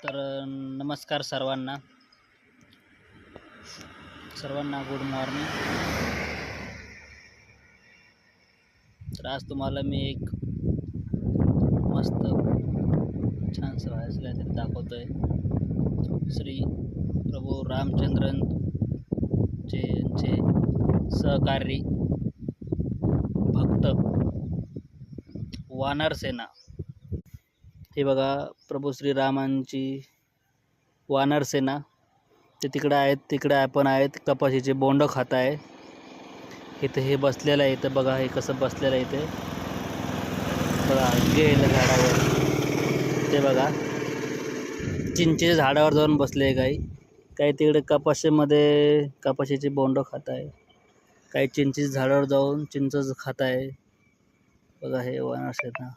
तर नमस्कार सर्वांना गुड मॉर्निंग. तर आज तुम्हाला मी एक मस्त छानसं व्हायचं काहीतरी दाखवतोय. श्री प्रभू रामचंद्रांचे सहकारी भक्त वानर सेना. हे बघा, प्रभू श्रीरामांची वानर सेना ते तिकडे आहेत. तिकडे आपण आहेत. कपाशीचे बोंड खात आहे. इथे हे बसलेलं आहे. इथं बघा, हे कसं बसलेलं आहे. इथे बघा, गेलं झाडावर. ते बघा, चिंचेच्या झाडावर जाऊन बसले. काही तिकडे कपाशीचे बोंड खात आहे. काही चिंचेच्या झाडावर जाऊन चिंच खात आहे. बघा, हे वानर सेना.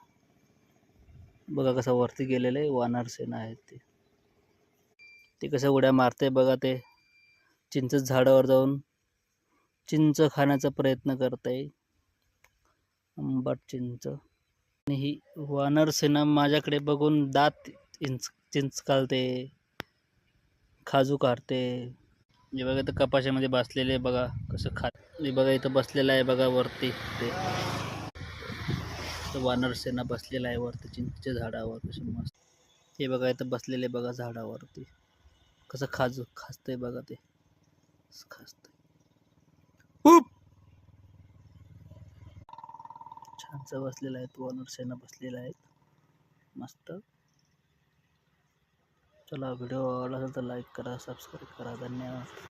बघा कसं वरती गेलेलं आहे. वानर सेना आहेत ते कसं उड्या मारते. बघा, ते चिंच झाडावर जाऊन चिंच खाण्याचा प्रयत्न करत आहे. आंबट चिंच. आणि ही वानर सेना माझ्याकडे बघून दात चिंच काढते, खाजू काढते. हे बघा, तर कपाशामध्ये बसलेले. बघा कसं खात. हे बघा, इथं बसलेलं आहे. बघा वरती ते वानर सेना बसलेला आहे वरती चिंचेच्या झाडावर. कसं मस्त. हे बघा, इथं बसलेले. बघा झाडावरती कसं खाजतंय. बघा ते खाजतंय. खूप छानसं बसलेलं आहेत. वानर सेना बसलेला आहेत मस्त. चला, व्हिडिओ आवडला असेल तर लाईक करा, सबस्क्राईब करा. धन्यवाद.